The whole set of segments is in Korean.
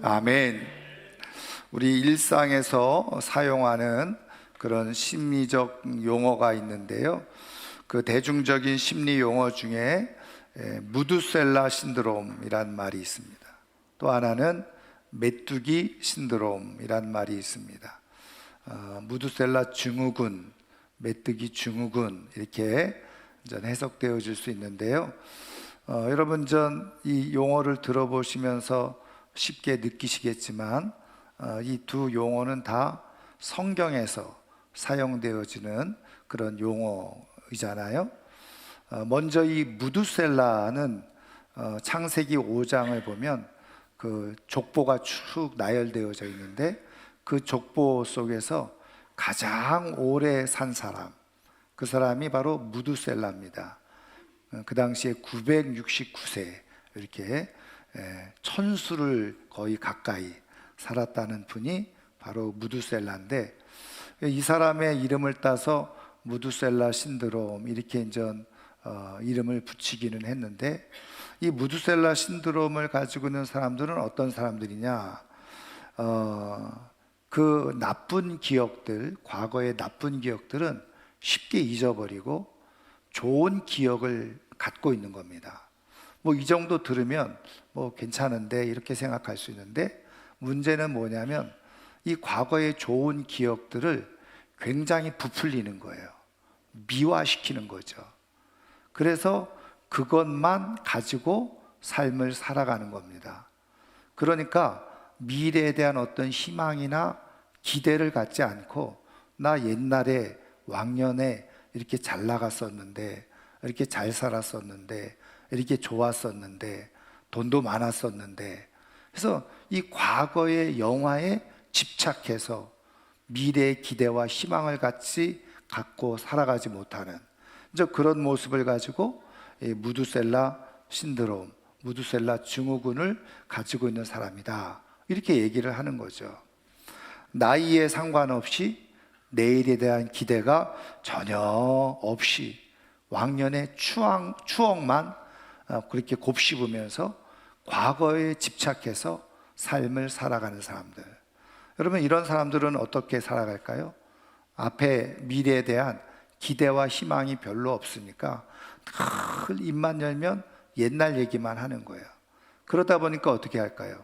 아멘. 우리 일상에서 사용하는 그런 심리적 용어가 있는데요. 그 대중적인 심리 용어 중에 무드셀라 신드롬이란 말이 있습니다. 또 하나는 메뚜기 신드롬이란 말이 있습니다. 무드셀라 증후군, 메뚜기 증후군 이렇게 해석되어질 수 있는데요. 여러분 이 용어를 들어보시면서 쉽게 느끼시겠지만 이 두 용어는 다 성경에서 사용되어지는 그런 용어이잖아요. 먼저 이 무드셀라는 창세기 5장을 보면 그 족보가 쭉 나열되어져 있는데 그 족보 속에서 가장 오래 산 사람, 그 사람이 바로 무드셀라입니다. 그 당시에 969세 이렇게 천수를 거의 가까이 살았다는 분이 바로 무드셀라인데, 이 사람의 이름을 따서 무드셀라 신드롬 이렇게 이름을 붙이기는 했는데, 이 무드셀라 신드롬을 가지고 있는 사람들은 어떤 사람들이냐? 그 나쁜 기억들, 과거의 나쁜 기억들은 쉽게 잊어버리고 좋은 기억을 갖고 있는 겁니다. 이 정도 들으면 괜찮은데 이렇게 생각할 수 있는데, 문제는 뭐냐면 이 과거의 좋은 기억들을 굉장히 부풀리는 거예요. 미화시키는 거죠. 그래서 그것만 가지고 삶을 살아가는 겁니다. 그러니까 미래에 대한 어떤 희망이나 기대를 갖지 않고, 나 옛날에 왕년에 이렇게 잘 나갔었는데, 이렇게 잘 살았었는데, 이렇게 좋았었는데, 돈도 많았었는데, 그래서 이 과거의 영화에 집착해서 미래의 기대와 희망을 갖고 살아가지 못하는 그런 모습을 가지고 무드셀라 신드롬, 무드셀라 증후군을 가지고 있는 사람이다, 이렇게 얘기를 하는 거죠. 나이에 상관없이 내일에 대한 기대가 전혀 없이 왕년의 추억만 그렇게 곱씹으면서 과거에 집착해서 삶을 살아가는 사람들. 여러분, 이런 사람들은 어떻게 살아갈까요? 앞에 미래에 대한 기대와 희망이 별로 없으니까 늘 입만 열면 옛날 얘기만 하는 거예요. 그러다 보니까 어떻게 할까요?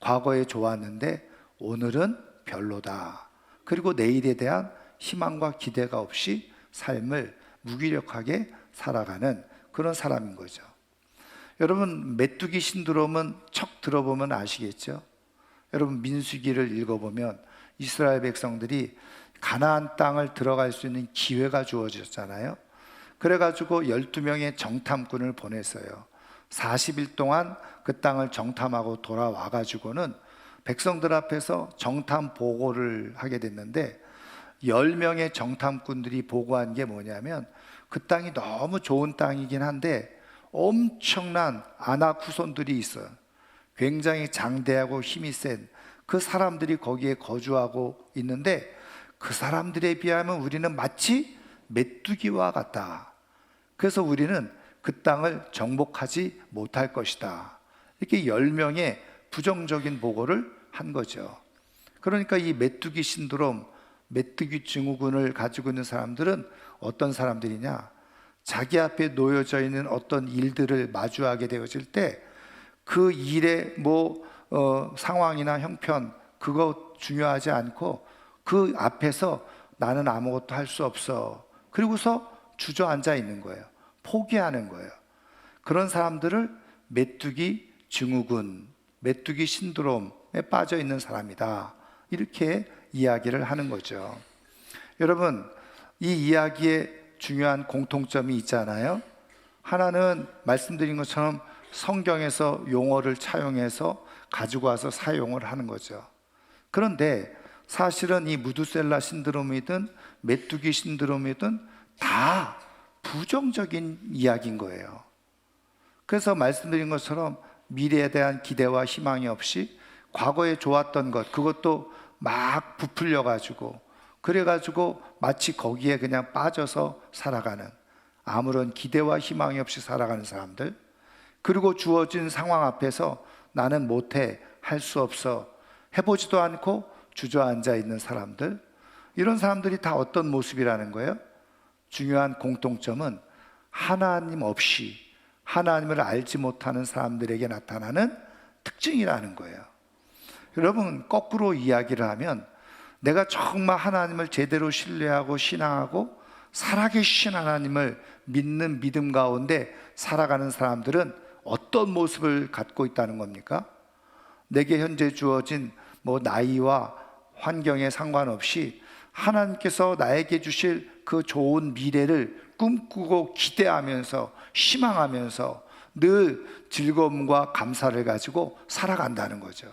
과거에 좋았는데 오늘은 별로다. 그리고 내일에 대한 희망과 기대가 없이 삶을 무기력하게 살아가는 그런 사람인 거죠. 여러분, 메뚜기 신드롬은 척 들어보면 아시겠죠? 여러분, 민수기를 읽어보면 이스라엘 백성들이 가나안 땅을 들어갈 수 있는 기회가 주어졌잖아요. 그래가지고 12명의 정탐꾼을 보냈어요. 40일 동안 그 땅을 정탐하고 돌아와가지고는 백성들 앞에서 정탐 보고를 하게 됐는데, 10명의 정탐꾼들이 보고한 게 뭐냐면, 그 땅이 너무 좋은 땅이긴 한데 엄청난 아낙 후손들이 있어요. 굉장히 장대하고 힘이 센 그 사람들이 거기에 거주하고 있는데, 그 사람들에 비하면 우리는 마치 메뚜기와 같다. 그래서 우리는 그 땅을 정복하지 못할 것이다. 이렇게 10명의 부정적인 보고를 한 거죠. 그러니까 이 메뚜기 신드롬, 메뚜기 증후군을 가지고 있는 사람들은 어떤 사람들이냐? 자기 앞에 놓여져 있는 어떤 일들을 마주하게 되어질 때 그 일의 상황이나 형편, 그거 중요하지 않고 그 앞에서 나는 아무것도 할 수 없어, 그리고서 주저앉아 있는 거예요. 포기하는 거예요. 그런 사람들을 메뚜기 증후군, 메뚜기 신드롬에 빠져 있는 사람이다, 이렇게 이야기를 하는 거죠. 여러분, 이 이야기에 중요한 공통점이 있잖아요. 하나는 말씀드린 것처럼 성경에서 용어를 차용해서 가지고 와서 사용을 하는 거죠. 그런데 사실은 이 무드셀라 신드롬이든 메뚜기 신드롬이든 다 부정적인 이야기인 거예요. 그래서 말씀드린 것처럼 미래에 대한 기대와 희망이 없이 과거에 좋았던 것, 그것도 막 부풀려 가지고, 그래가지고 마치 거기에 그냥 빠져서 살아가는, 아무런 기대와 희망이 없이 살아가는 사람들, 그리고 주어진 상황 앞에서 나는 못해, 할 수 없어 해보지도 않고 주저앉아 있는 사람들, 이런 사람들이 다 어떤 모습이라는 거예요? 중요한 공통점은 하나님 없이 하나님을 알지 못하는 사람들에게 나타나는 특징이라는 거예요. 여러분, 거꾸로 이야기를 하면 내가 정말 하나님을 제대로 신뢰하고 신앙하고 살아계신 하나님을 믿는 믿음 가운데 살아가는 사람들은 어떤 모습을 갖고 있다는 겁니까? 내게 현재 주어진 나이와 환경에 상관없이 하나님께서 나에게 주실 그 좋은 미래를 꿈꾸고 기대하면서 희망하면서 늘 즐거움과 감사를 가지고 살아간다는 거죠.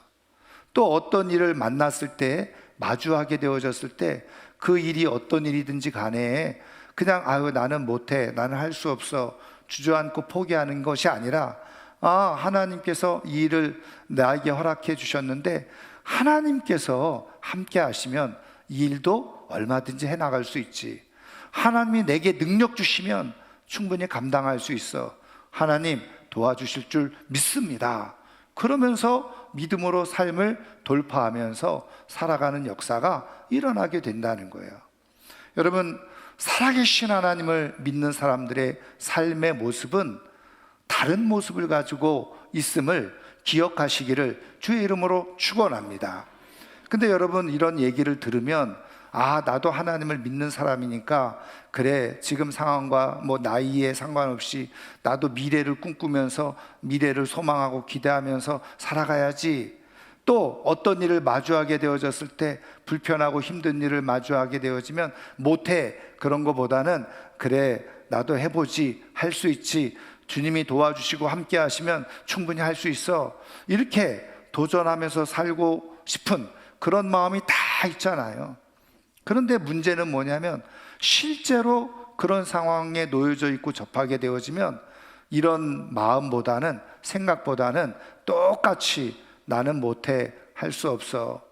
또 어떤 일을 만났을 때, 마주하게 되어졌을 때 그 일이 어떤 일이든지 간에 그냥 나는 못해, 나는 할 수 없어 주저앉고 포기하는 것이 아니라 하나님께서 이 일을 나에게 허락해 주셨는데 하나님께서 함께 하시면 이 일도 얼마든지 해나갈 수 있지. 하나님이 내게 능력 주시면 충분히 감당할 수 있어. 하나님 도와주실 줄 믿습니다. 그러면서 믿음으로 삶을 돌파하면서 살아가는 역사가 일어나게 된다는 거예요. 여러분, 살아계신 하나님을 믿는 사람들의 삶의 모습은 다른 모습을 가지고 있음을 기억하시기를 주의 이름으로 축원합니다. 근데 여러분, 이런 얘기를 들으면 나도 하나님을 믿는 사람이니까 그래, 지금 상황과 나이에 상관없이 나도 미래를 꿈꾸면서 미래를 소망하고 기대하면서 살아가야지. 또 어떤 일을 마주하게 되어졌을 때 불편하고 힘든 일을 마주하게 되어지면 못해, 그런 것보다는 그래, 나도 해보지, 할 수 있지, 주님이 도와주시고 함께 하시면 충분히 할 수 있어, 이렇게 도전하면서 살고 싶은 그런 마음이 다 있잖아요. 그런데 문제는 뭐냐면 실제로 그런 상황에 놓여져 있고 접하게 되어지면 이런 마음보다는, 생각보다는 똑같이 나는 못해, 할 수 없어,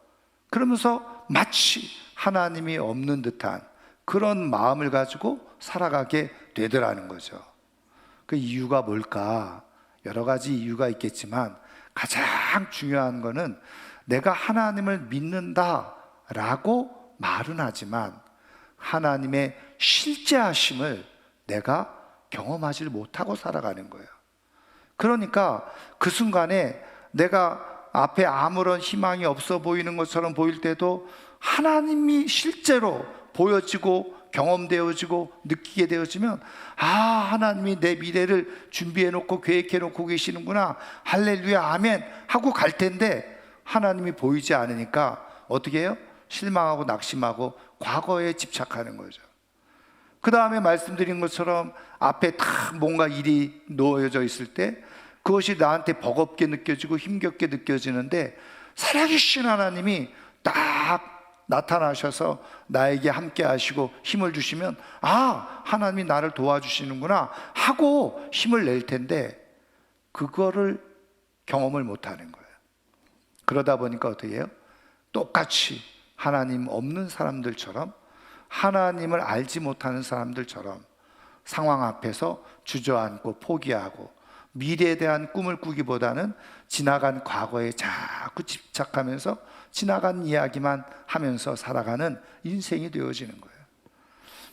그러면서 마치 하나님이 없는 듯한 그런 마음을 가지고 살아가게 되더라는 거죠. 그 이유가 뭘까? 여러 가지 이유가 있겠지만 가장 중요한 거는 내가 하나님을 믿는다라고 말은 하지만 하나님의 실제하심을 내가 경험하지 못하고 살아가는 거예요. 그러니까 그 순간에 내가 앞에 아무런 희망이 없어 보이는 것처럼 보일 때도 하나님이 실제로 보여지고 경험되어지고 느끼게 되어지면 하나님이 내 미래를 준비해 놓고 계획해 놓고 계시는구나, 할렐루야 아멘 하고 갈 텐데 하나님이 보이지 않으니까 어떻게 해요? 실망하고 낙심하고 과거에 집착하는 거죠. 그 다음에 말씀드린 것처럼 앞에 다 뭔가 일이 놓여져 있을 때 그것이 나한테 버겁게 느껴지고 힘겹게 느껴지는데 살아계신 하나님이 딱 나타나셔서 나에게 함께 하시고 힘을 주시면 하나님이 나를 도와주시는구나 하고 힘을 낼 텐데 그거를 경험을 못하는 거예요. 그러다 보니까 어떻게 해요? 똑같이 하나님 없는 사람들처럼, 하나님을 알지 못하는 사람들처럼 상황 앞에서 주저앉고 포기하고 미래에 대한 꿈을 꾸기보다는 지나간 과거에 자꾸 집착하면서 지나간 이야기만 하면서 살아가는 인생이 되어지는 거예요.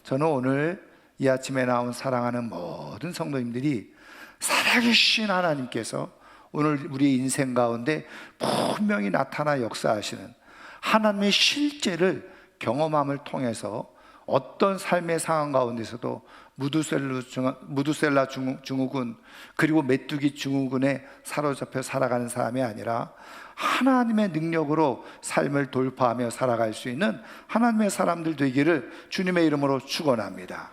저는 오늘 이 아침에 나온 사랑하는 모든 성도님들이 살아계신 하나님께서 오늘 우리의 인생 가운데 분명히 나타나 역사하시는 하나님의 실제를 경험함을 통해서 어떤 삶의 상황 가운데서도 무두셀라 증후군 그리고 메뚜기 증후군에 사로잡혀 살아가는 사람이 아니라 하나님의 능력으로 삶을 돌파하며 살아갈 수 있는 하나님의 사람들 되기를 주님의 이름으로 축원합니다.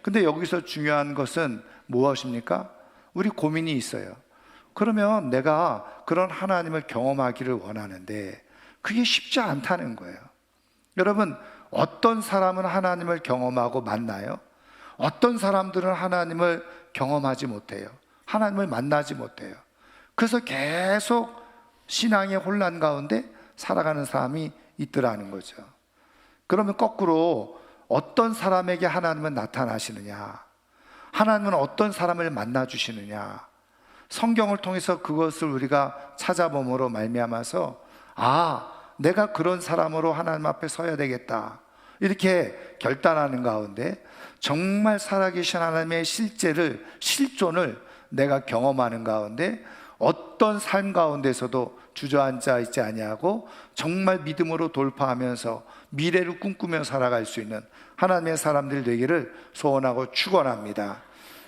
근데 여기서 중요한 것은 무엇입니까? 우리 고민이 있어요. 그러면 내가 그런 하나님을 경험하기를 원하는데 그게 쉽지 않다는 거예요. 여러분, 어떤 사람은 하나님을 경험하고 만나요? 어떤 사람들은 하나님을 경험하지 못해요. 하나님을 만나지 못해요. 그래서 계속 신앙의 혼란 가운데 살아가는 사람이 있더라는 거죠. 그러면 거꾸로 어떤 사람에게 하나님은 나타나시느냐? 하나님은 어떤 사람을 만나 주시느냐? 성경을 통해서 그것을 우리가 찾아봄으로 말미암아서 내가 그런 사람으로 하나님 앞에 서야 되겠다 이렇게 결단하는 가운데 정말 살아계신 하나님의 실존을 내가 경험하는 가운데 어떤 삶 가운데서도 주저앉아 있지 아니하고 정말 믿음으로 돌파하면서 미래를 꿈꾸며 살아갈 수 있는 하나님의 사람들 되기를 소원하고 축원합니다.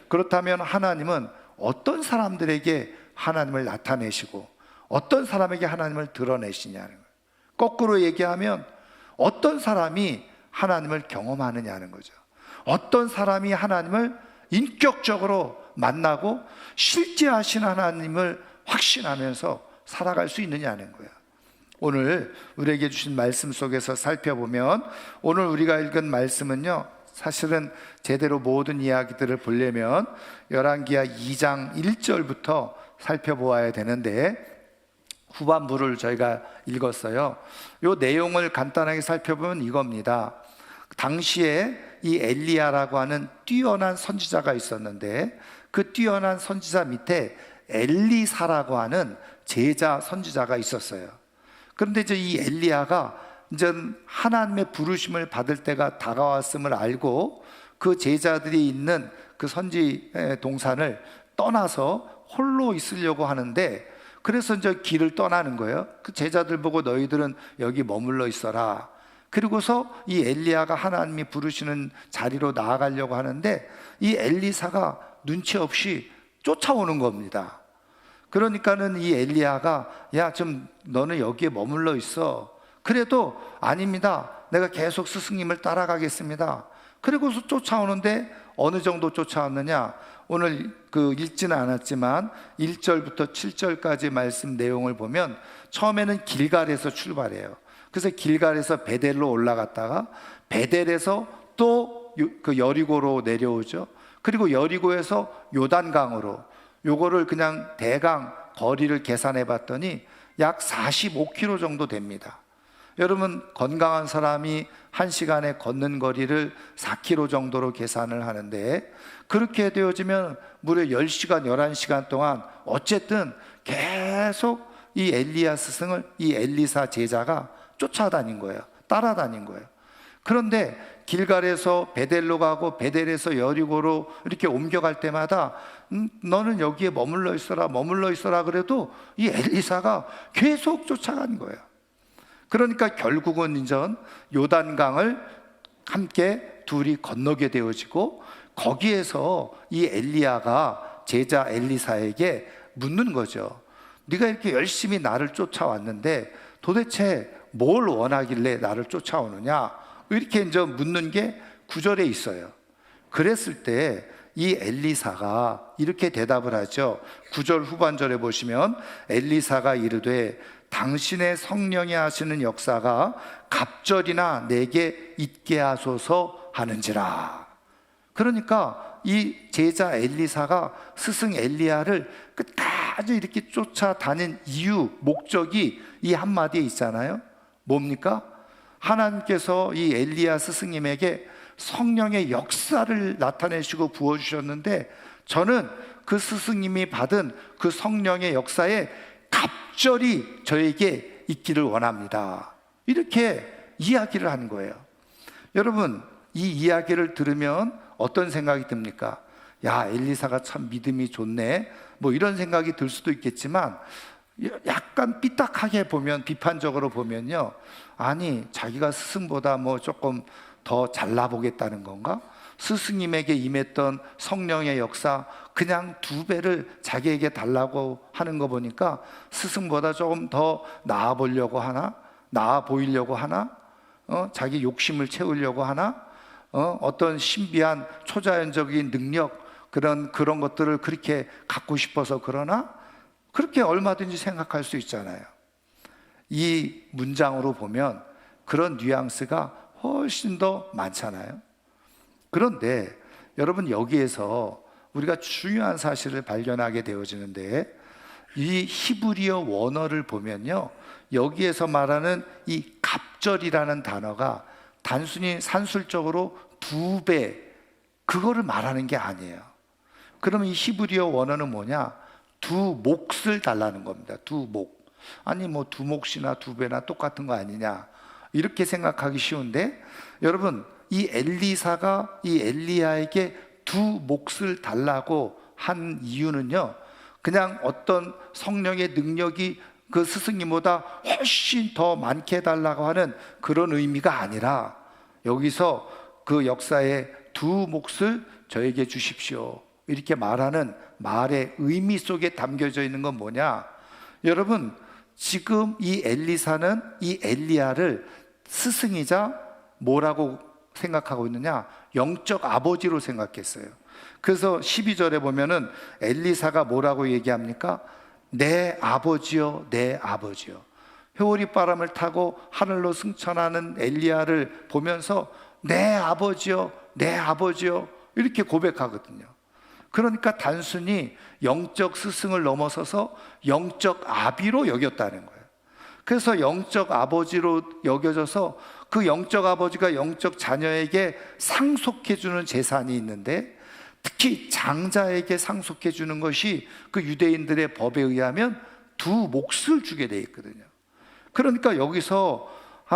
그렇다면 하나님은 어떤 사람들에게 하나님을 나타내시고 어떤 사람에게 하나님을 드러내시냐는 거예요. 거꾸로 얘기하면 어떤 사람이 하나님을 경험하느냐는 거죠. 어떤 사람이 하나님을 인격적으로 만나고 실제 하신 하나님을 확신하면서 살아갈 수 있느냐는 거예요. 오늘 우리에게 주신 말씀 속에서 살펴보면 오늘 우리가 읽은 말씀은요, 사실은 제대로 모든 이야기들을 보려면 열왕기하 2장 1절부터 살펴보아야 되는데 후반부를 저희가 읽었어요. 이 내용을 간단하게 살펴보면 이겁니다. 당시에 이 엘리야라고 하는 뛰어난 선지자가 있었는데 그 뛰어난 선지자 밑에 엘리사라고 하는 제자 선지자가 있었어요. 그런데 이제 이 엘리야가 이제 하나님의 부르심을 받을 때가 다가왔음을 알고 그 제자들이 있는 그 선지 동산을 떠나서 홀로 있으려고 하는데 그래서 이제 길을 떠나는 거예요. 그 제자들 보고 너희들은 여기 머물러 있어라. 그리고서 이 엘리야가 하나님이 부르시는 자리로 나아가려고 하는데 이 엘리사가 눈치 없이 쫓아오는 겁니다. 그러니까는 이 엘리야가 야, 좀 너는 여기에 머물러 있어. 그래도 아닙니다. 내가 계속 스승님을 따라가겠습니다. 그리고서 쫓아오는데 어느 정도 쫓아왔느냐? 오늘 읽지는 않았지만 1절부터 7절까지 말씀 내용을 보면 처음에는 길갈에서 출발해요. 그래서 길갈에서 베델로 올라갔다가 베델에서 또 그 여리고로 내려오죠. 그리고 여리고에서 요단강으로 요거를 그냥 대강 거리를 계산해 봤더니 약 45km 정도 됩니다. 여러분, 건강한 사람이 1시간에 걷는 거리를 4km 정도로 계산을 하는데 그렇게 되어지면 무려 10시간, 11시간 동안 어쨌든 계속 이 엘리야 스승을 이 엘리사 제자가 쫓아다닌 거예요. 따라다닌 거예요. 그런데 길갈에서 베델로 가고 베델에서 여리고로 이렇게 옮겨갈 때마다 너는 여기에 머물러 있어라 그래도 이 엘리사가 계속 쫓아간 거예요. 그러니까 결국은 이제 요단강을 함께 둘이 건너게 되어지고 거기에서 이 엘리야가 제자 엘리사에게 묻는 거죠. 네가 이렇게 열심히 나를 쫓아왔는데 도대체 뭘 원하길래 나를 쫓아오느냐? 이렇게 이제 묻는 게 9절에 있어요. 그랬을 때 이 엘리사가 이렇게 대답을 하죠. 9절 후반절에 보시면 엘리사가 이르되 당신의 성령이 하시는 역사가 갑절이나 내게 있게 하소서 하는지라. 그러니까 이 제자 엘리사가 스승 엘리야를 끝까지 이렇게 쫓아다닌 이유, 목적이 이 한마디에 있잖아요. 뭡니까? 하나님께서 이 엘리야 스승님에게 성령의 역사를 나타내시고 부어주셨는데 저는 그 스승님이 받은 그 성령의 역사에 갑절이 저에게 있기를 원합니다. 이렇게 이야기를 하는 거예요. 여러분, 이 이야기를 들으면 어떤 생각이 듭니까? 야, 엘리사가 참 믿음이 좋네, 뭐 이런 생각이 들 수도 있겠지만 약간 삐딱하게 보면, 비판적으로 보면요, 아니 자기가 스승보다 뭐 조금 더 잘나 보겠다는 건가? 스승님에게 임했던 성령의 역사 그냥 2배를 자기에게 달라고 하는 거 보니까 스승보다 조금 더 나아 보려고 하나? 나아 보이려고 하나? 자기 욕심을 채우려고 하나? 어떤 신비한 초자연적인 능력, 그런 것들을 그렇게 갖고 싶어서 그러나? 그렇게 얼마든지 생각할 수 있잖아요. 이 문장으로 보면 그런 뉘앙스가 훨씬 더 많잖아요. 그런데 여러분, 여기에서 우리가 중요한 사실을 발견하게 되어지는데 이 히브리어 원어를 보면요, 여기에서 말하는 이 갑절이라는 단어가 단순히 산술적으로 2배 그거를 말하는 게 아니에요. 그러면 이 히브리어 원어는 뭐냐? 두 몫을 달라는 겁니다. 두 몫. 아니 뭐 두 몫이나 두 배나 똑같은 거 아니냐, 이렇게 생각하기 쉬운데, 여러분 이 엘리사가 이 엘리야에게 두 몫을 달라고 한 이유는요, 그냥 어떤 성령의 능력이 그 스승님보다 훨씬 더 많게 해달라고 하는 그런 의미가 아니라, 여기서 그 역사의 두 몫을 저에게 주십시오 이렇게 말하는 말의 의미 속에 담겨져 있는 건 뭐냐, 여러분 지금 이 엘리사는 이 엘리야를 스승이자 뭐라고 생각하고 있느냐, 영적 아버지로 생각했어요. 그래서 12절에 보면은 엘리사가 뭐라고 얘기합니까? 내 아버지요, 내 아버지요. 회오리 바람을 타고 하늘로 승천하는 엘리야를 보면서 내 아버지요, 내 아버지요 이렇게 고백하거든요. 그러니까 단순히 영적 스승을 넘어서서 영적 아비로 여겼다는 거예요. 그래서 영적 아버지로 여겨져서 그 영적 아버지가 영적 자녀에게 상속해주는 재산이 있는데, 특히 장자에게 상속해주는 것이 그 유대인들의 법에 의하면 두 몫을 주게 돼 있거든요. 그러니까 여기서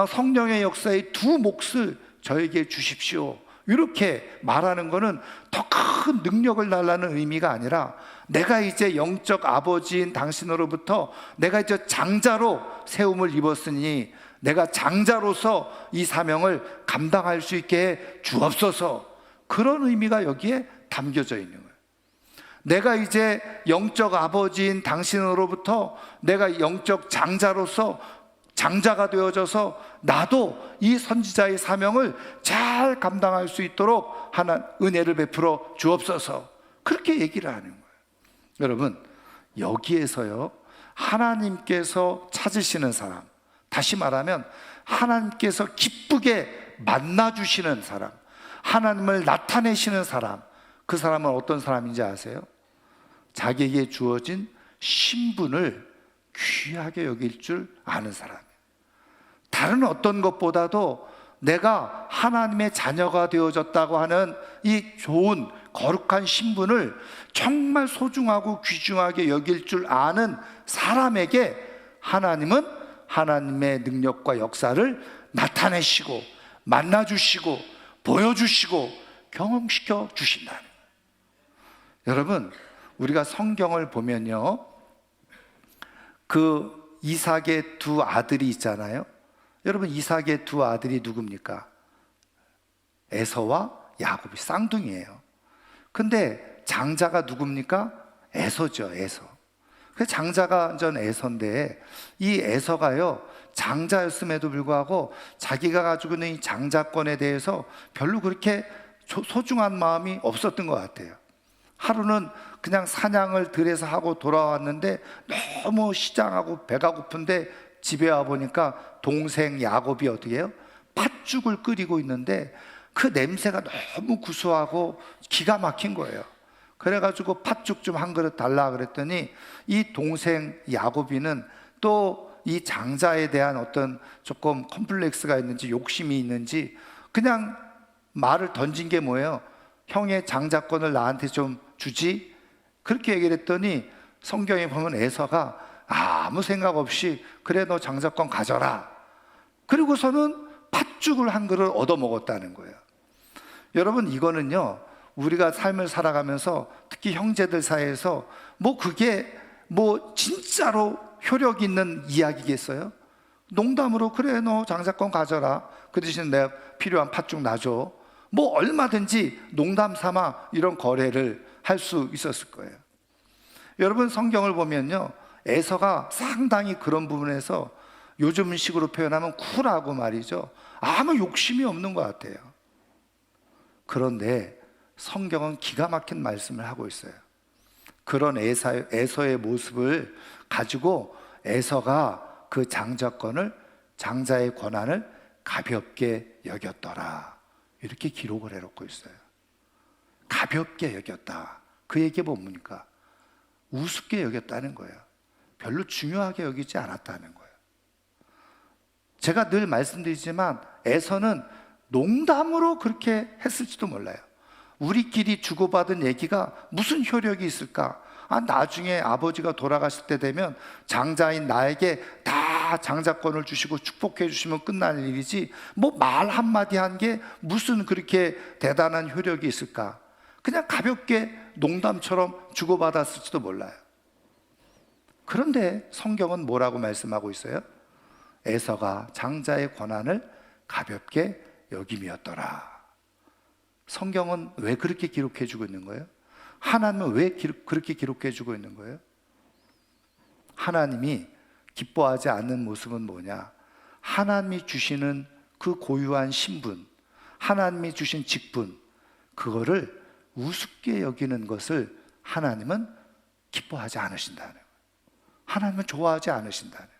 성령의 역사의 두 몫을 저에게 주십시오 이렇게 말하는 것은 더 큰 능력을 달라는 의미가 아니라, 내가 이제 영적 아버지인 당신으로부터 내가 이제 장자로 세움을 입었으니 내가 장자로서 이 사명을 감당할 수 있게 해 주옵소서, 그런 의미가 여기에 담겨져 있는 거예요. 내가 이제 영적 아버지인 당신으로부터 내가 영적 장자로서 장자가 되어져서 나도 이 선지자의 사명을 잘 감당할 수 있도록 하나 은혜를 베풀어 주옵소서, 그렇게 얘기를 하는 거예요. 여러분 여기에서요, 하나님께서 찾으시는 사람, 다시 말하면 하나님께서 기쁘게 만나주시는 사람, 하나님을 나타내시는 사람, 그 사람은 어떤 사람인지 아세요? 자기에게 주어진 신분을 귀하게 여길 줄 아는 사람이에요. 다른 어떤 것보다도 내가 하나님의 자녀가 되어졌다고 하는 이 좋은 거룩한 신분을 정말 소중하고 귀중하게 여길 줄 아는 사람에게 하나님은 하나님의 능력과 역사를 나타내시고 만나주시고 보여주시고 경험시켜 주신다는 거예요. 여러분 우리가 성경을 보면요, 그 이삭의 두 아들이 있잖아요. 여러분 이삭의 두 아들이 누굽니까? 에서와 야곱이 쌍둥이에요. 근데 장자가 누굽니까? 에서죠. 에서. 그 장자가 전 에서인데, 이 에서가요 장자였음에도 불구하고 자기가 가지고 있는 이 장자권에 대해서 별로 그렇게 소중한 마음이 없었던 것 같아요. 하루는 그냥 사냥을 들에서 하고 돌아왔는데 너무 시장하고 배가 고픈데 집에 와 보니까 동생 야곱이 어떻게 해요? 팥죽을 끓이고 있는데 그 냄새가 너무 구수하고 기가 막힌 거예요. 그래가지고 팥죽 좀 한 그릇 달라 그랬더니 이 동생 야곱이는 또 이 장자에 대한 어떤 조금 컴플렉스가 있는지 욕심이 있는지 그냥 말을 던진 게 뭐예요? 형의 장자권을 나한테 좀 주지? 그렇게 얘기를 했더니 성경에 보면 에서가 아무 생각 없이 그래 너 장자권 가져라, 그리고서는 팥죽을 한 그릇 얻어 먹었다는 거예요. 여러분 이거는요, 우리가 삶을 살아가면서 특히 형제들 사이에서 뭐 그게 뭐 진짜로 효력 있는 이야기겠어요? 농담으로 그래 너 장자권 가져라, 그 대신 내가 필요한 팥죽 놔줘, 뭐 얼마든지 농담 삼아 이런 거래를 할 수 있었을 거예요. 여러분 성경을 보면요, 에서가 상당히 그런 부분에서 요즘식으로 표현하면 쿨하고 말이죠, 아무 욕심이 없는 것 같아요. 그런데 성경은 기가 막힌 말씀을 하고 있어요. 그런 에서의 모습을 가지고 에서가 그 장자권을, 장자의 권한을 가볍게 여겼더라, 이렇게 기록을 해놓고 있어요. 가볍게 여겼다. 그 얘기가 뭡니까? 우습게 여겼다는 거예요. 별로 중요하게 여기지 않았다는 거예요. 제가 늘 말씀드리지만 에서는 농담으로 그렇게 했을지도 몰라요. 우리끼리 주고받은 얘기가 무슨 효력이 있을까? 나중에 아버지가 돌아가실 때 되면 장자인 나에게 다 장자권을 주시고 축복해 주시면 끝날 일이지 뭐 말 한마디 한 게 무슨 그렇게 대단한 효력이 있을까? 그냥 가볍게 농담처럼 주고받았을지도 몰라요. 그런데 성경은 뭐라고 말씀하고 있어요? 에서가 장자의 권한을 가볍게 여김이었더라. 성경은 왜 그렇게 기록해 주고 있는 거예요? 하나님은 왜 그렇게 기록해 주고 있는 거예요? 하나님이 기뻐하지 않는 모습은 뭐냐? 하나님이 주시는 그 고유한 신분, 하나님이 주신 직분, 그거를 우습게 여기는 것을 하나님은 기뻐하지 않으신다는 거예요. 하나님은 좋아하지 않으신다는 거예요.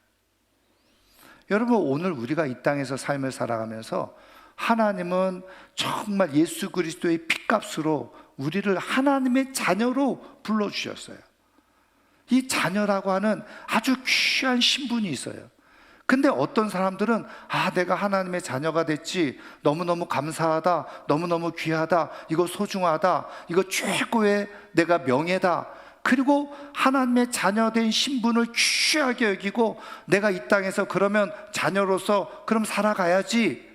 여러분, 오늘 우리가 이 땅에서 삶을 살아가면서 하나님은 정말 예수 그리스도의 피값으로 우리를 하나님의 자녀로 불러주셨어요. 이 자녀라고 하는 아주 귀한 신분이 있어요. 근데 어떤 사람들은 내가 하나님의 자녀가 됐지, 너무너무 감사하다, 너무너무 귀하다, 이거 소중하다, 이거 최고의 내가 명예다, 그리고 하나님의 자녀된 신분을 귀하게 여기고 내가 이 땅에서 그러면 자녀로서 그럼 살아가야지,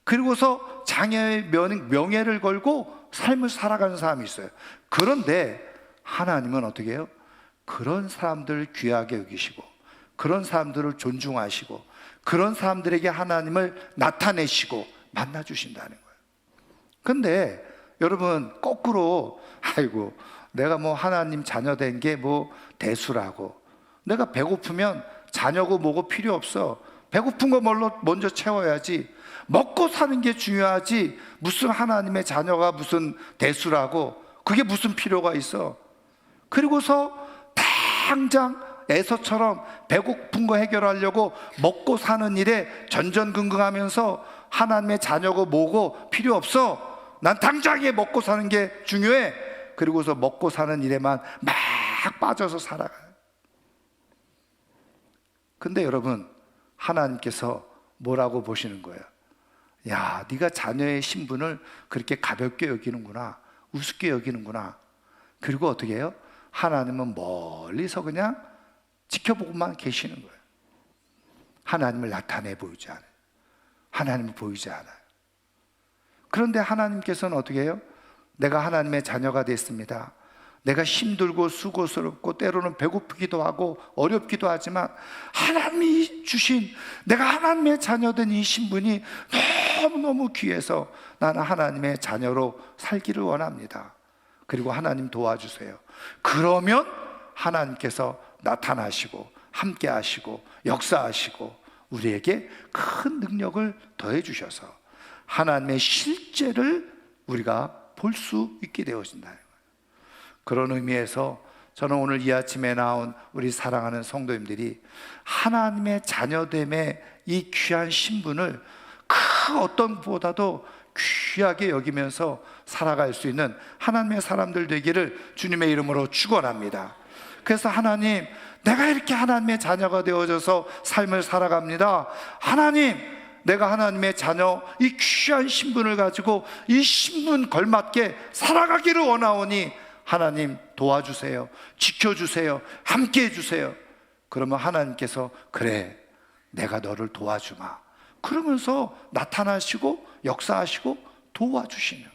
그리고서 자녀의 명예를 걸고 삶을 살아가는 사람이 있어요. 그런데 하나님은 어떻게 해요? 그런 사람들을 귀하게 여기시고 그런 사람들을 존중하시고 그런 사람들에게 하나님을 나타내시고 만나주신다는 거예요. 근데 여러분, 거꾸로 아이고 내가 뭐 하나님 자녀 된 게 뭐 대수라고, 내가 배고프면 자녀고 뭐고 필요 없어, 배고픈 거 먼저 채워야지, 먹고 사는 게 중요하지 무슨 하나님의 자녀가 무슨 대수라고, 그게 무슨 필요가 있어. 그리고서 당장 에서처럼 배고픈 거 해결하려고 먹고 사는 일에 전전긍긍하면서 하나님의 자녀고 뭐고 필요 없어, 난 당장에 먹고 사는 게 중요해, 그리고서 먹고 사는 일에만 막 빠져서 살아가요. 근데 여러분, 하나님께서 뭐라고 보시는 거예요? 야, 네가 자녀의 신분을 그렇게 가볍게 여기는구나, 우습게 여기는구나. 그리고 어떻게 해요? 하나님은 멀리서 그냥 지켜보고만 계시는 거예요. 하나님을 나타내 보이지 않아요. 하나님은 보이지 않아요. 그런데 하나님께서는 어떻게 해요? 내가 하나님의 자녀가 됐습니다. 내가 힘들고 수고스럽고 때로는 배고프기도 하고 어렵기도 하지만 하나님이 주신 내가 하나님의 자녀된 이 신분이 너무너무 귀해서 나는 하나님의 자녀로 살기를 원합니다. 그리고 하나님 도와주세요. 그러면 하나님께서 나타나시고 함께 하시고 역사하시고 우리에게 큰 능력을 더해 주셔서 하나님의 실제를 우리가 볼 수 있게 되어진다는 거예요. 그런 의미에서 저는 오늘 이 아침에 나온 우리 사랑하는 성도님들이 하나님의 자녀됨의 이 귀한 신분을 그 어떤 보다도 귀하게 여기면서 살아갈 수 있는 하나님의 사람들 되기를 주님의 이름으로 축원합니다. 그래서 하나님, 내가 이렇게 하나님의 자녀가 되어져서 삶을 살아갑니다. 하나님, 내가 하나님의 자녀 이 귀한 신분을 가지고 이 신분 걸맞게 살아가기를 원하오니 하나님 도와주세요, 지켜주세요, 함께 해주세요. 그러면 하나님께서 그래, 내가 너를 도와주마, 그러면서 나타나시고 역사하시고 도와주시는 거예요.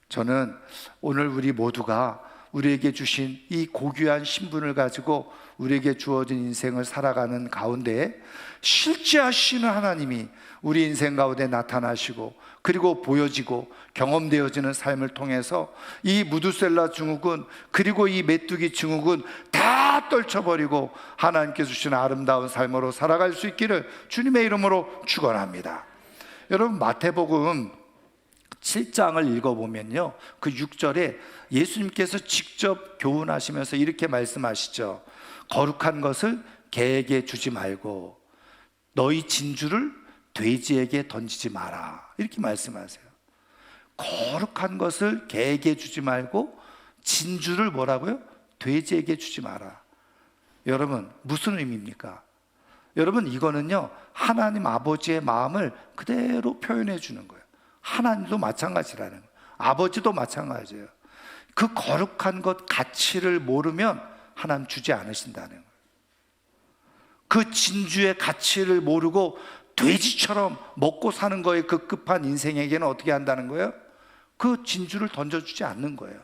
저는 오늘 우리 모두가 우리에게 주신 이 고귀한 신분을 가지고 우리에게 주어진 인생을 살아가는 가운데 실제하시는 하나님이 우리 인생 가운데 나타나시고 그리고 보여지고 경험되어지는 삶을 통해서 이 무두셀라 증후군 그리고 이 메뚜기 증후군 다 떨쳐버리고 하나님께서 주신 아름다운 삶으로 살아갈 수 있기를 주님의 이름으로 축원합니다. 여러분, 마태복음 7장을 읽어보면요, 그 6절에 예수님께서 직접 교훈하시면서 이렇게 말씀하시죠. 거룩한 것을 개에게 주지 말고 너희 진주를 돼지에게 던지지 마라, 이렇게 말씀하세요. 거룩한 것을 개에게 주지 말고 진주를 뭐라고요? 돼지에게 주지 마라. 여러분, 무슨 의미입니까? 여러분, 이거는요 하나님 아버지의 마음을 그대로 표현해 주는 거예요. 하나님도 마찬가지라는 거예요. 아버지도 마찬가지예요. 그 거룩한 것 가치를 모르면 하나님 주지 않으신다는 거예요. 그 진주의 가치를 모르고 돼지처럼 먹고 사는 거에 급급한 인생에게는 어떻게 한다는 거예요? 그 진주를 던져주지 않는 거예요.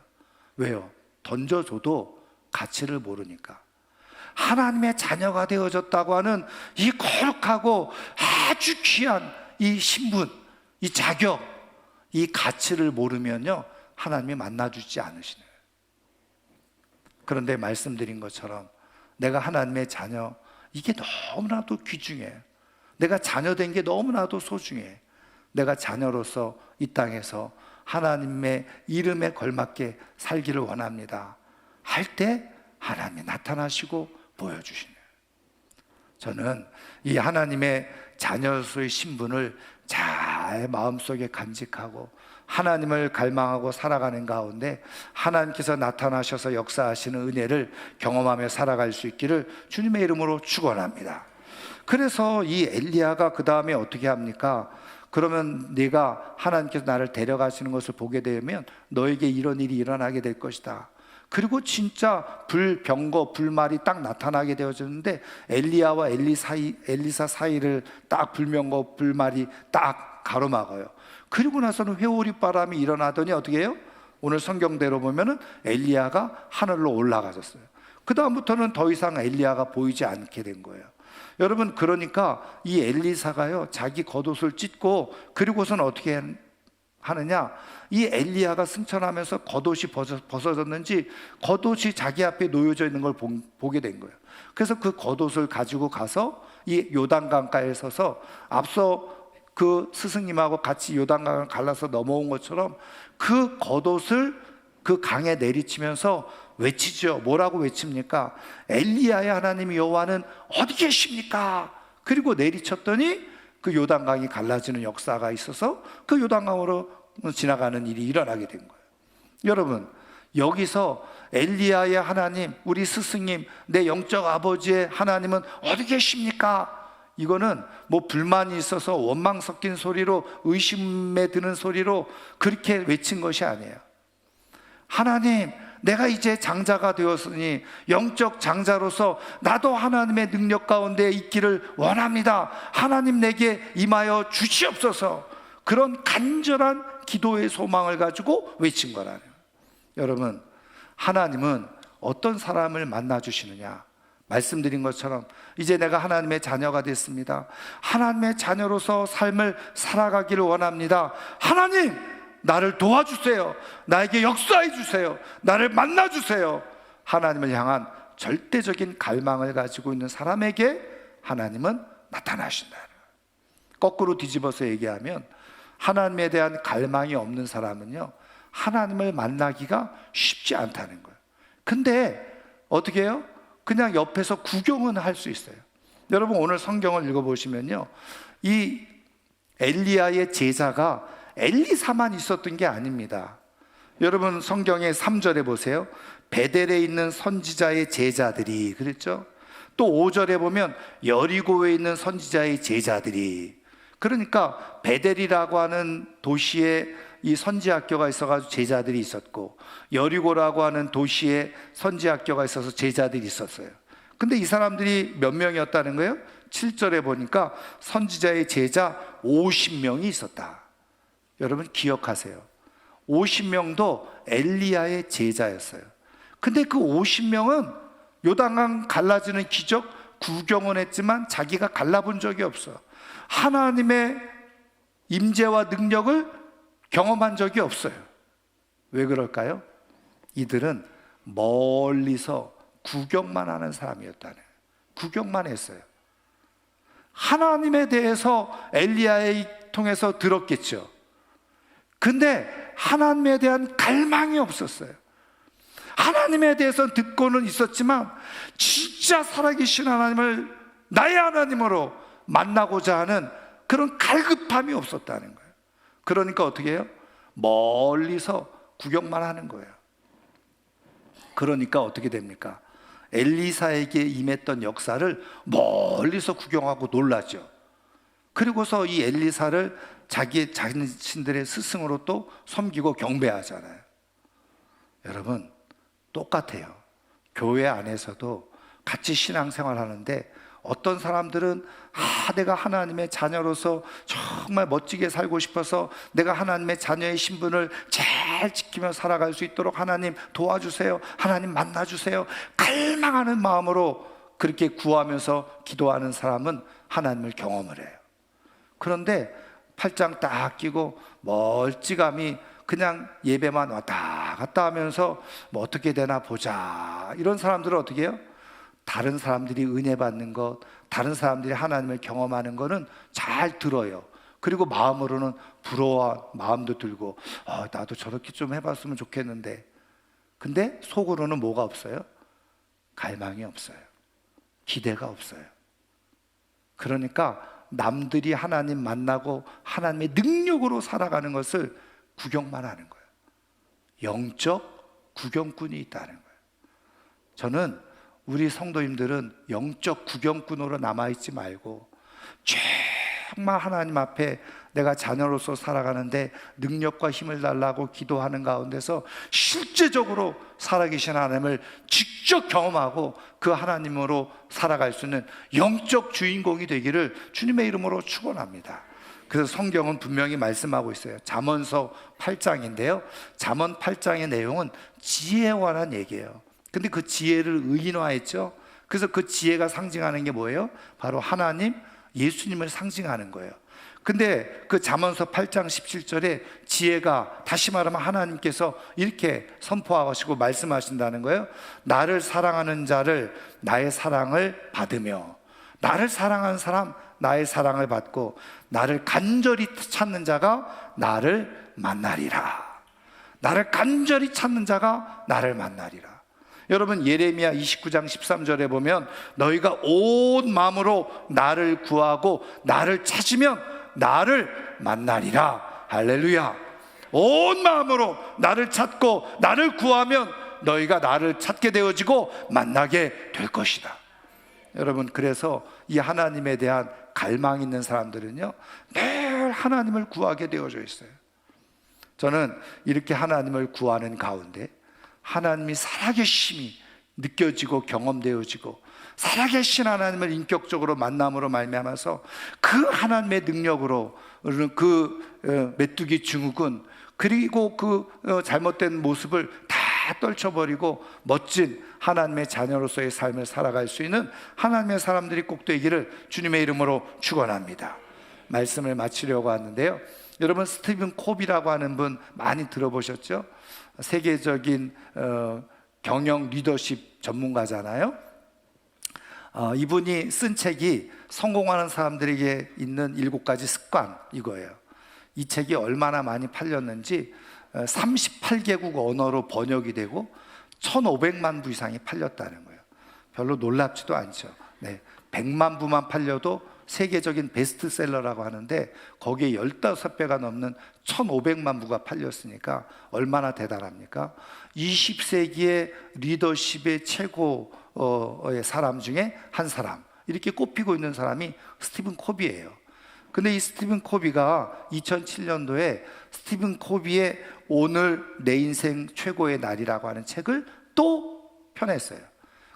왜요? 던져줘도 가치를 모르니까. 하나님의 자녀가 되어졌다고 하는 이 거룩하고 아주 귀한 이 신분, 이 자격, 이 가치를 모르면요, 하나님이 만나주지 않으시네요. 그런데 말씀드린 것처럼 내가 하나님의 자녀, 이게 너무나도 귀중해. 내가 자녀된 게 너무나도 소중해. 내가 자녀로서 이 땅에서 하나님의 이름에 걸맞게 살기를 원합니다 할 때 하나님이 나타나시고 보여주시네요. 저는 이 하나님의 자녀로서의 신분을 잘 마음속에 간직하고 하나님을 갈망하고 살아가는 가운데 하나님께서 나타나셔서 역사하시는 은혜를 경험하며 살아갈 수 있기를 주님의 이름으로 축원합니다. 그래서 이 엘리야가 그 다음에 어떻게 합니까? 그러면 네가 하나님께서 나를 데려가시는 것을 보게 되면 너에게 이런 일이 일어나게 될 것이다. 그리고 진짜 병거 불말이 딱 나타나게 되어졌는데 엘리야와 엘리사 사이를 딱 불명거 불말이 딱 가로막아요. 그리고 나서는 회오리 바람이 일어나더니 어떻게 해요? 오늘 성경대로 보면은 엘리야가 하늘로 올라가졌어요. 그 다음부터는 더 이상 엘리야가 보이지 않게 된 거예요. 여러분, 그러니까 이 엘리사가요, 자기 겉옷을 찢고 그리고선 어떻게 하느냐, 이 엘리야가 승천하면서 겉옷이 벗어졌는지 겉옷이 자기 앞에 놓여져 있는 걸 보게 된 거예요. 그래서 그 겉옷을 가지고 가서 이 요단강가에 서서 앞서 그 스승님하고 같이 요단강을 갈라서 넘어온 것처럼 그 겉옷을 그 강에 내리치면서 외치죠. 뭐라고 외칩니까? 엘리야의 하나님 여호와는 어디 계십니까? 그리고 내리쳤더니 그 요단강이 갈라지는 역사가 있어서 그 요단강으로 지나가는 일이 일어나게 된 거예요. 여러분, 여기서 엘리야의 하나님, 우리 스승님, 내 영적 아버지의 하나님은 어디 계십니까? 이거는 뭐 불만이 있어서 원망 섞인 소리로, 의심에 드는 소리로 그렇게 외친 것이 아니에요. 하나님, 내가 이제 장자가 되었으니 영적 장자로서 나도 하나님의 능력 가운데 있기를 원합니다. 하나님 내게 임하여 주시옵소서. 그런 간절한 기도의 소망을 가지고 외친 거라네요. 여러분, 하나님은 어떤 사람을 만나 주시느냐? 말씀드린 것처럼 이제 내가 하나님의 자녀가 됐습니다. 하나님의 자녀로서 삶을 살아가기를 원합니다. 하나님, 나를 도와주세요. 나에게 역사해 주세요. 나를 만나 주세요. 하나님을 향한 절대적인 갈망을 가지고 있는 사람에게 하나님은 나타나신다. 거꾸로 뒤집어서 얘기하면 하나님에 대한 갈망이 없는 사람은요, 하나님을 만나기가 쉽지 않다는 거예요. 근데 어떻게 해요? 그냥 옆에서 구경은 할 수 있어요. 여러분, 오늘 성경을 읽어보시면요, 이 엘리야의 제자가 엘리사만 있었던 게 아닙니다. 여러분, 성경의 3절에 보세요. 베델에 있는 선지자의 제자들이, 그랬죠? 또 5절에 보면 여리고에 있는 선지자의 제자들이. 그러니까 베델이라고 하는 도시에 이 선지학교가 있어가지고 제자들이 있었고, 여리고라고 하는 도시에 선지학교가 있어서 제자들이 있었어요. 근데 이 사람들이 몇 명이었다는 거예요? 7절에 보니까 선지자의 제자 50명이 있었다. 여러분 기억하세요. 50명도 엘리야의 제자였어요. 근데 그 50명은 요단강 갈라지는 기적 구경은 했지만 자기가 갈라본 적이 없어요. 하나님의 임재와 능력을 경험한 적이 없어요. 왜 그럴까요? 이들은 멀리서 구경만 하는 사람이었다네. 구경만 했어요. 하나님에 대해서 엘리야에 통해서 들었겠죠. 근데 하나님에 대한 갈망이 없었어요. 하나님에 대해서 듣고는 있었지만 진짜 살아계신 하나님을 나의 하나님으로 만나고자 하는 그런 갈급함이 없었다는 거예요. 그러니까 어떻게 해요? 멀리서 구경만 하는 거예요. 그러니까 어떻게 됩니까? 엘리사에게 임했던 역사를 멀리서 구경하고 놀라죠. 그리고서 이 엘리사를 자신들의 스승으로 또 섬기고 경배하잖아요. 여러분, 똑같아요. 교회 안에서도 같이 신앙생활 하는데 어떤 사람들은 내가 하나님의 자녀로서 정말 멋지게 살고 싶어서 내가 하나님의 자녀의 신분을 잘 지키며 살아갈 수 있도록 하나님 도와주세요, 하나님 만나주세요, 갈망하는 마음으로 그렇게 구하면서 기도하는 사람은 하나님을 경험을 해요. 그런데 팔짱 딱 끼고 멀찌감이 그냥 예배만 왔다 갔다 하면서 뭐 어떻게 되나 보자, 이런 사람들은 어떻게 해요? 다른 사람들이 은혜 받는 것, 다른 사람들이 하나님을 경험하는 거는 잘 들어요. 그리고 마음으로는 부러워 마음도 들고 나도 저렇게 좀 해봤으면 좋겠는데, 근데 속으로는 뭐가 없어요? 갈망이 없어요. 기대가 없어요. 그러니까 남들이 하나님 만나고 하나님의 능력으로 살아가는 것을 구경만 하는 거예요. 영적 구경꾼이 있다는 거예요. 저는 우리 성도님들은 영적 구경꾼으로 남아있지 말고 정말 하나님 앞에 내가 자녀로서 살아가는데 능력과 힘을 달라고 기도하는 가운데서 실제적으로 살아계신 하나님을 직접 경험하고 그 하나님으로 살아갈 수 있는 영적 주인공이 되기를 주님의 이름으로 축원합니다. 그래서 성경은 분명히 말씀하고 있어요. 잠언서 8장인데요 잠언 8장의 내용은 지혜에 관한 얘기예요. 근데 그 지혜를 의인화했죠. 그래서 그 지혜가 상징하는 게 뭐예요? 바로 하나님, 예수님을 상징하는 거예요. 근데 그 잠언서 8장 17절에 지혜가, 다시 말하면 하나님께서 이렇게 선포하시고 말씀하신다는 거예요. 나를 사랑하는 자를 나의 사랑을 받으며, 나를 사랑하는 사람 나의 사랑을 받고, 나를 간절히 찾는 자가 나를 만나리라. 나를 간절히 찾는 자가 나를 만나리라. 여러분, 예레미야 29장 13절에 보면 너희가 온 마음으로 나를 구하고 나를 찾으면 나를 만나리라. 할렐루야. 온 마음으로 나를 찾고 나를 구하면 너희가 나를 찾게 되어지고 만나게 될 것이다. 여러분, 그래서 이 하나님에 대한 갈망 있는 사람들은요 늘 하나님을 구하게 되어져 있어요. 저는 이렇게 하나님을 구하는 가운데 하나님이 살아계심이 느껴지고 경험되어지고, 살아계신 하나님을 인격적으로 만남으로 말미암아서 그 하나님의 능력으로 그 메뚜기 증후군, 그리고 그 잘못된 모습을 다 떨쳐버리고 멋진 하나님의 자녀로서의 삶을 살아갈 수 있는 하나님의 사람들이 꼭 되기를 주님의 이름으로 축원합니다. 말씀을 마치려고 하는데요, 여러분, 스티븐 콥이라고 하는 분 많이 들어보셨죠? 세계적인 경영 리더십 전문가잖아요. 이분이 쓴 책이 성공하는 사람들에게 있는 7가지 습관, 이거예요. 이 책이 얼마나 많이 팔렸는지 38개국 언어로 번역이 되고 1,500만 부 이상이 팔렸다는 거예요. 별로 놀랍지도 않죠. 100만 부만 팔려도 세계적인 베스트셀러라고 하는데 거기에 15배가 넘는 1,500만 부가 팔렸으니까 얼마나 대단합니까? 20세기의 리더십의 최고의 사람 중에 한 사람, 이렇게 꼽히고 있는 사람이 스티븐 콥이에요. 근데 이 스티븐 콥이가 2007년도에 스티븐 콥이의 오늘 내 인생 최고의 날이라고 하는 책을 또 펴냈어요.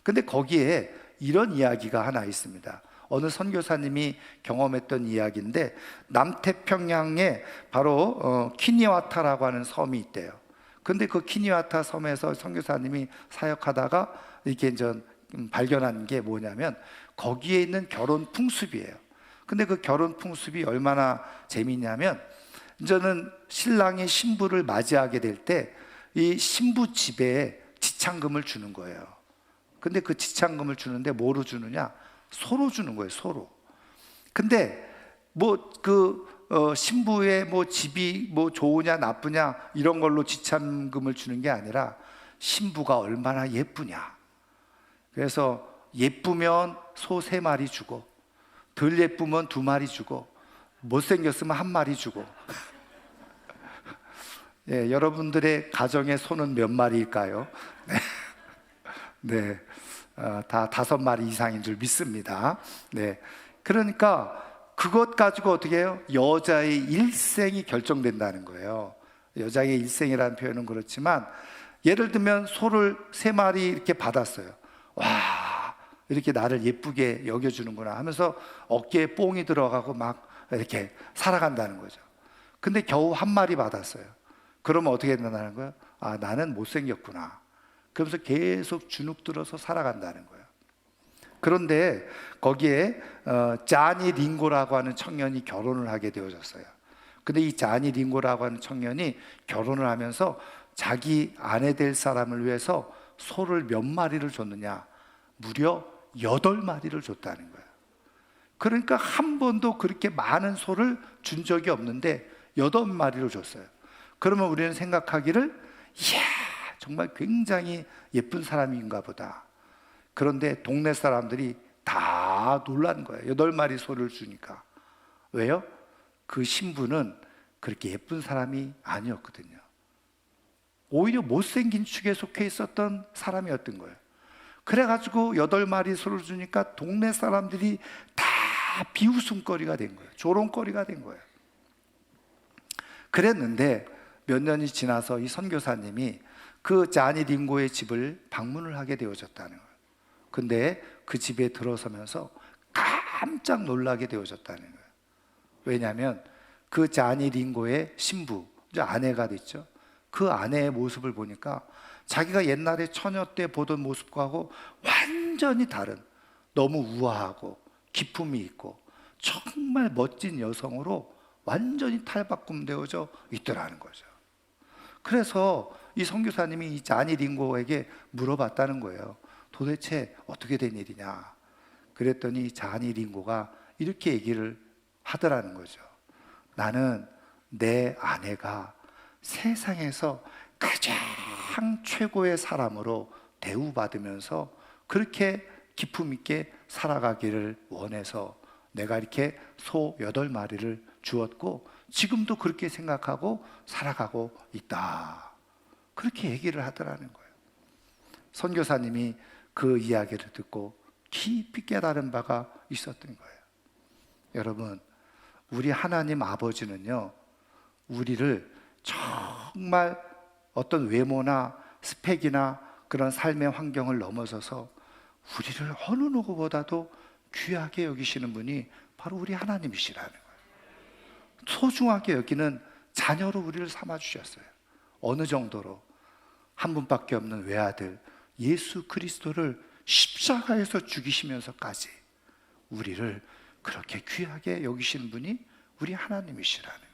근데 거기에 이런 이야기가 하나 있습니다. 어느 선교사님이 경험했던 이야기인데, 남태평양에 바로 키니와타라고 하는 섬이 있대요. 근데 그 키니와타 섬에서 선교사님이 사역하다가 이렇게 이제 발견한 게 뭐냐면 거기에 있는 결혼 풍습이에요. 근데 그 결혼 풍습이 얼마나 재미있냐면, 이제는 신랑이 신부를 맞이하게 될 때 이 신부 집에 지참금을 주는 거예요. 근데 그 지참금을 주는데 뭐로 주느냐? 소로 주는 거예요, 소로. 근데 신부의 집이 좋으냐 나쁘냐 이런 걸로 지참금을 주는 게 아니라 신부가 얼마나 예쁘냐. 그래서 예쁘면 소 3마리 주고, 덜 예쁘면 2마리 주고, 못생겼으면 1마리 주고. 여러분들의 가정의 소는 몇 마리일까요? 다 5마리 이상인 줄 믿습니다. 그러니까 그것 가지고 어떻게 해요? 여자의 일생이 결정된다는 거예요. 여자의 일생이라는 표현은 그렇지만 예를 들면 소를 3마리 이렇게 받았어요. 와, 이렇게 나를 예쁘게 여겨주는구나 하면서 어깨에 뽕이 들어가고 막 이렇게 살아간다는 거죠. 근데 겨우 1마리 받았어요. 그러면 어떻게 된다는 거예요? 아, 나는 못생겼구나. 그러면서 계속 주눅 들어서 살아간다는 거예요. 그런데 거기에 자니 링고라고 하는 청년이 결혼을 하게 되어졌어요. 근데 이 자니 링고라고 하는 청년이 결혼을 하면서 자기 아내 될 사람을 위해서 소를 몇 마리를 줬느냐? 무려 8마리를 줬다는 거예요. 그러니까 한 번도 그렇게 많은 소를 준 적이 없는데 8마리를 줬어요. 그러면 우리는 생각하기를, 이야, 정말 굉장히 예쁜 사람인가 보다. 그런데 동네 사람들이 다 놀란 거예요. 8마리 소를 주니까. 왜요? 그 신부는 그렇게 예쁜 사람이 아니었거든요. 오히려 못생긴 축에 속해 있었던 사람이었던 거예요. 그래가지고 8마리 소를 주니까 동네 사람들이 다 비웃음거리가 된 거예요. 조롱거리가 된 거예요. 그랬는데 몇 년이 지나서 이 선교사님이 그 자니 링고의 집을 방문을 하게 되어졌다는 거예요. 근데 그 집에 들어서면서 깜짝 놀라게 되어졌다는 거예요. 왜냐하면 그 자니 링고의 신부, 이제 아내가 됐죠. 그 아내의 모습을 보니까 자기가 옛날에 처녀 때 보던 모습과는 완전히 다른, 너무 우아하고 기품이 있고 정말 멋진 여성으로 완전히 탈바꿈되어져 있더라는 거죠. 그래서 이 선교사님이 이 자니 링고에게 물어봤다는 거예요. 도대체 어떻게 된 일이냐? 그랬더니 자니 링고가 이렇게 얘기를 하더라는 거죠. 나는 내 아내가 세상에서 가장 최고의 사람으로 대우받으면서 그렇게 기품 있게 살아가기를 원해서 내가 이렇게 소 8마리를 주었고 지금도 그렇게 생각하고 살아가고 있다. 그렇게 얘기를 하더라는 거예요. 선교사님이 그 이야기를 듣고 깊이 깨달은 바가 있었던 거예요. 여러분, 우리 하나님 아버지는요, 우리를 정말 어떤 외모나 스펙이나 그런 삶의 환경을 넘어서서 우리를 어느 누구보다도 귀하게 여기시는 분이 바로 우리 하나님이시라는 거예요. 소중하게 여기는 자녀로 우리를 삼아주셨어요. 어느 정도로? 한 분밖에 없는 외아들 예수 그리스도를 십자가에서 죽이시면서까지 우리를 그렇게 귀하게 여기신 분이 우리 하나님이시라는 거예요.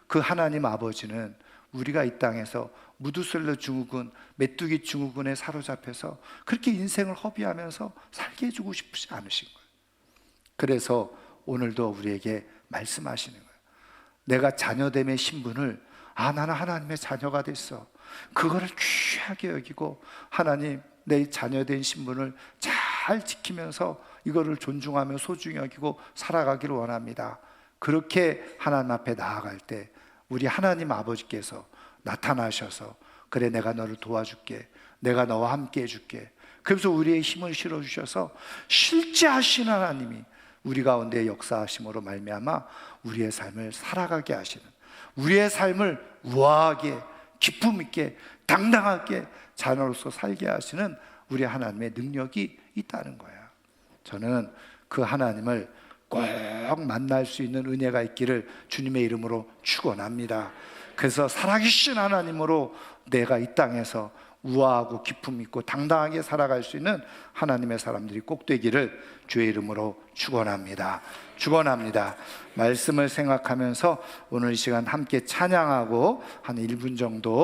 그 하나님 아버지는 우리가 이 땅에서 무드슬러 증후군, 메뚜기 증후군에 사로잡혀서 그렇게 인생을 허비하면서 살게 해주고 싶지 않으신 거예요. 그래서 오늘도 우리에게 말씀하시는 거예요. 내가 자녀됨의 신분을, 나는 하나님의 자녀가 됐어, 그거를 귀하게 여기고 하나님, 내 자녀된 신분을 잘 지키면서 이거를 존중하며 소중히 여기고 살아가기를 원합니다. 그렇게 하나님 앞에 나아갈 때 우리 하나님 아버지께서 나타나셔서, 그래, 내가 너를 도와줄게, 내가 너와 함께 해줄게, 그래서 우리의 힘을 실어주셔서 실제 하신 하나님이 우리 가운데 역사하심으로 말미암아 우리의 삶을 살아가게 하시는, 우리의 삶을 우아하게 기품 있게 당당하게 자녀로서 살게 하시는 우리 하나님의 능력이 있다는 거예요. 저는 그 하나님을 꼭 만날 수 있는 은혜가 있기를 주님의 이름으로 축원합니다. 그래서 살아계신 하나님으로 내가 이 땅에서 우아하고 기품 있고 당당하게 살아갈 수 있는 하나님의 사람들이 꼭 되기를 주의 이름으로 축원합니다. 축원합니다. 말씀을 생각하면서 오늘 이 시간 함께 찬양하고 한 1분 정도